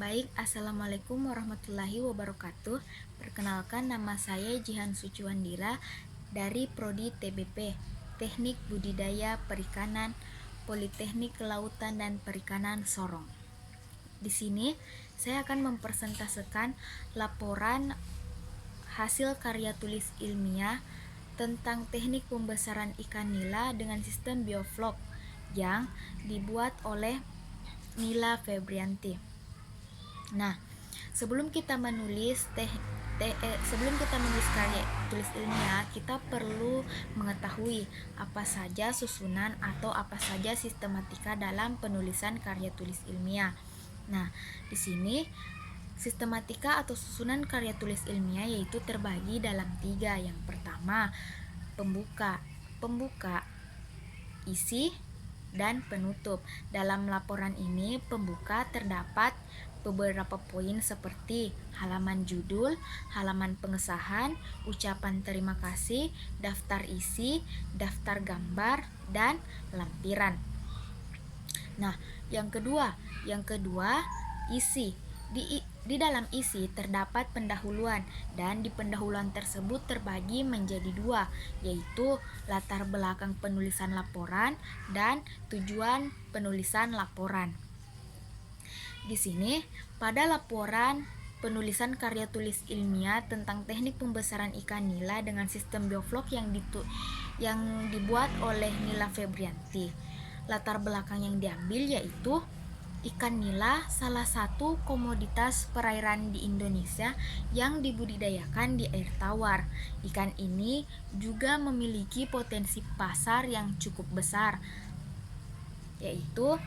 Baik, Assalamualaikum warahmatullahi wabarakatuh. Perkenalkan, nama saya Jihan Suciwandira dari Prodi TBP, Teknik Budidaya Perikanan, Politeknik Kelautan dan Perikanan Sorong. Di sini saya akan mempresentasikan laporan hasil karya tulis ilmiah tentang teknik pembesaran ikan nila dengan sistem bioflok yang dibuat oleh Nila Febrianti. Nah, sebelum kita menulis karya tulis ilmiah, kita perlu mengetahui apa saja susunan atau apa saja sistematika dalam penulisan karya tulis ilmiah. Nah, di sini sistematika atau susunan karya tulis ilmiah yaitu terbagi dalam 3. Yang pertama, pembuka, isi, dan penutup. Dalam laporan ini, pembuka terdapat beberapa poin seperti halaman judul, halaman pengesahan, ucapan terima kasih, daftar isi, daftar gambar, dan lampiran. Nah, yang kedua, isi. Di dalam isi terdapat pendahuluan, dan di pendahuluan tersebut terbagi menjadi 2, yaitu latar belakang penulisan laporan dan tujuan penulisan laporan. Di sini, pada laporan penulisan karya tulis ilmiah tentang teknik pembesaran ikan nila dengan sistem bioflok yang dibuat oleh Nila Febrianti. Latar belakang yang diambil yaitu ikan nila salah satu komoditas perairan di Indonesia yang dibudidayakan di air tawar. Ikan ini juga memiliki potensi pasar yang cukup besar, yaitu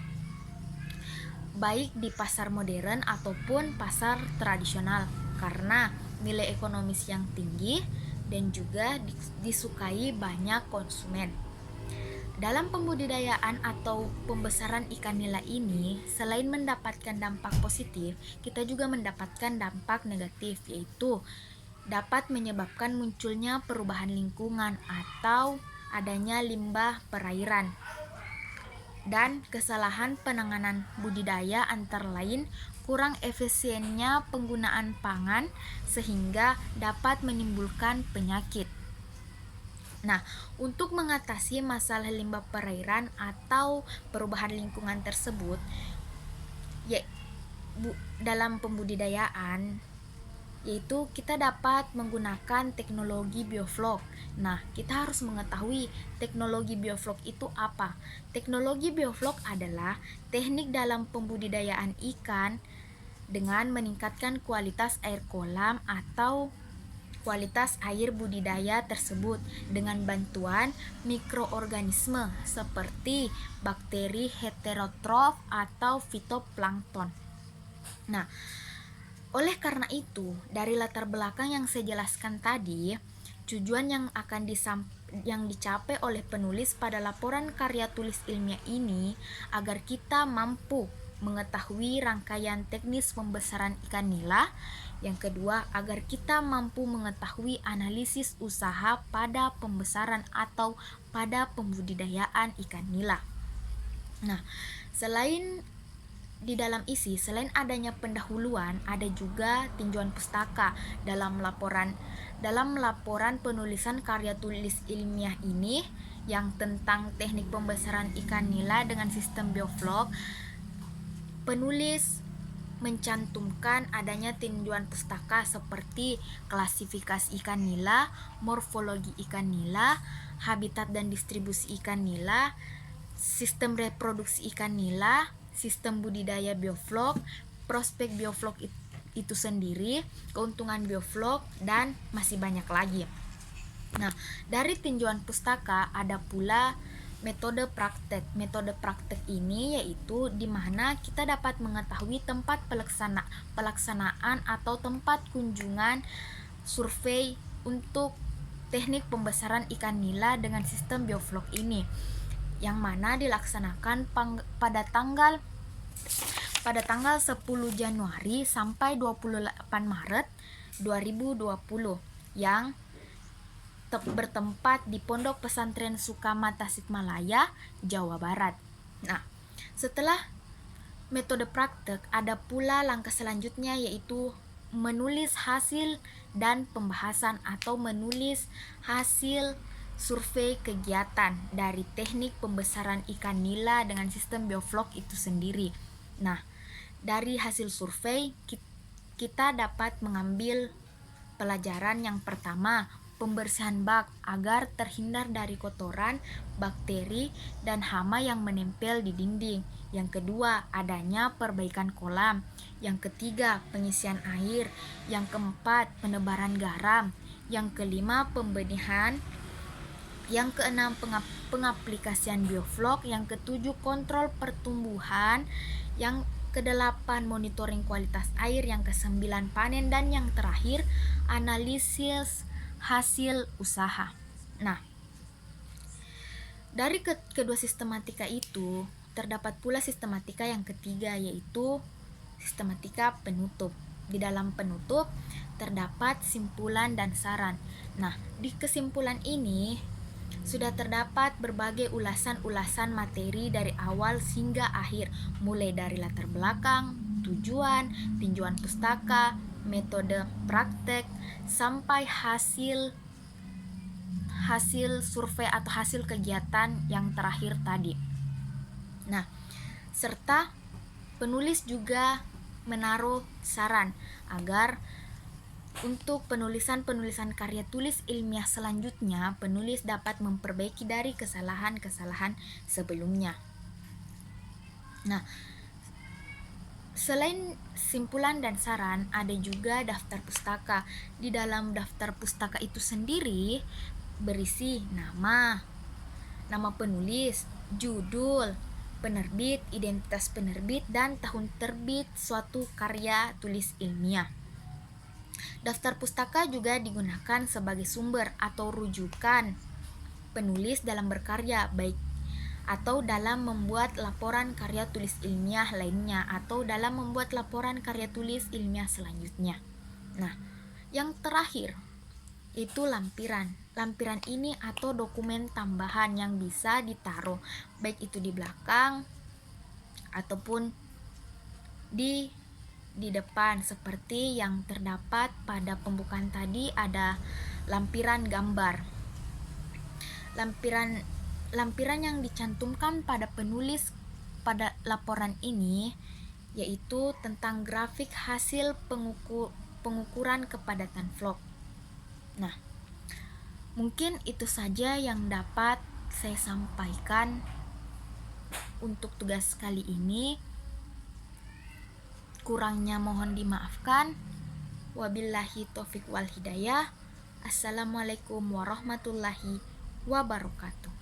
baik di pasar modern ataupun pasar tradisional karena nilai ekonomis yang tinggi dan juga disukai banyak konsumen. Dalam pembudidayaan atau pembesaran ikan nila ini, selain mendapatkan dampak positif, kita juga mendapatkan dampak negatif, yaitu dapat menyebabkan munculnya perubahan lingkungan atau adanya limbah perairan. Dan kesalahan penanganan budidaya antara lain kurang efisiennya penggunaan pangan sehingga dapat menimbulkan penyakit. Nah, untuk mengatasi masalah limbah perairan atau perubahan lingkungan tersebut, dalam pembudidayaan, yaitu kita dapat menggunakan teknologi bioflok. Nah, kita harus mengetahui teknologi bioflok itu apa. Teknologi bioflok adalah teknik dalam pembudidayaan ikan dengan meningkatkan kualitas air kolam atau kualitas air budidaya tersebut dengan bantuan mikroorganisme seperti bakteri heterotrof atau fitoplankton. Nah, oleh karena itu, dari latar belakang yang saya jelaskan tadi, tujuan yang dicapai oleh penulis pada laporan karya tulis ilmiah ini agar kita mampu mengetahui rangkaian teknis pembesaran ikan nila. Yang kedua, agar kita mampu mengetahui analisis usaha pada pembesaran atau pada pembudidayaan ikan nila. Nah, selain adanya pendahuluan, ada juga tinjauan pustaka dalam laporan penulisan karya tulis ilmiah ini yang tentang teknik pembesaran ikan nila dengan sistem bioflok. Penulis mencantumkan adanya tinjauan pustaka seperti klasifikasi ikan nila, morfologi ikan nila, habitat dan distribusi ikan nila, sistem reproduksi ikan nila, sistem budidaya bioflok, prospek bioflok itu sendiri, keuntungan bioflok, dan masih banyak lagi. Nah, dari tinjauan pustaka ada pula metode praktek. Metode praktek ini yaitu di mana kita dapat mengetahui tempat pelaksanaan atau tempat kunjungan survei untuk teknik pembesaran ikan nila dengan sistem bioflok ini, yang mana dilaksanakan pada tanggal 10 Januari sampai 28 Maret 2020 yang bertempat di Pondok Pesantren Sukamata Tasikmalaya, Jawa Barat. Nah, setelah metode praktek, ada pula langkah selanjutnya yaitu menulis hasil dan pembahasan atau menulis hasil survei kegiatan dari teknik pembesaran ikan nila dengan sistem bioflok itu sendiri. Nah, dari hasil survei kita dapat mengambil pelajaran yang pertama, pembersihan bak agar terhindar dari kotoran, bakteri, dan hama yang menempel di dinding. Yang kedua, adanya perbaikan kolam. Yang ketiga, pengisian air. Yang keempat, penebaran garam. Yang kelima, pembenihan. Yang keenam, pengaplikasian bioflok. Yang ketujuh, kontrol pertumbuhan. Yang kedelapan, monitoring kualitas air. Yang kesembilan, panen. Dan yang terakhir, analisis hasil usaha. Nah, dari kedua sistematika itu terdapat pula sistematika yang ketiga, yaitu sistematika penutup. Di dalam penutup terdapat simpulan dan saran. Nah, di kesimpulan ini sudah terdapat berbagai ulasan-ulasan materi dari awal hingga akhir, mulai dari latar belakang, tujuan, tinjauan pustaka, metode praktek, sampai hasil survei atau hasil kegiatan yang terakhir tadi. Nah, serta penulis juga menaruh saran agar untuk penulisan karya tulis ilmiah selanjutnya, penulis dapat memperbaiki dari kesalahan-kesalahan sebelumnya. Nah, selain simpulan dan saran, ada juga daftar pustaka. Di dalam daftar pustaka itu sendiri berisi nama penulis, judul, penerbit, identitas penerbit, dan tahun terbit suatu karya tulis ilmiah. Daftar pustaka juga digunakan sebagai sumber atau rujukan penulis dalam berkarya, baik atau dalam membuat laporan karya tulis ilmiah lainnya, atau dalam membuat laporan karya tulis ilmiah selanjutnya. Nah, yang terakhir itu lampiran. Lampiran ini atau dokumen tambahan yang bisa ditaruh baik itu di belakang ataupun di depan, seperti yang terdapat pada pembukaan tadi. Ada lampiran gambar. Lampiran yang dicantumkan pada penulis pada laporan ini yaitu tentang grafik hasil pengukuran kepadatan vlog. Nah, mungkin itu saja yang dapat saya sampaikan untuk tugas kali ini. Kurangnya mohon dimaafkan. Wabillahi taufik wal hidayah. Assalamualaikum warahmatullahi wabarakatuh.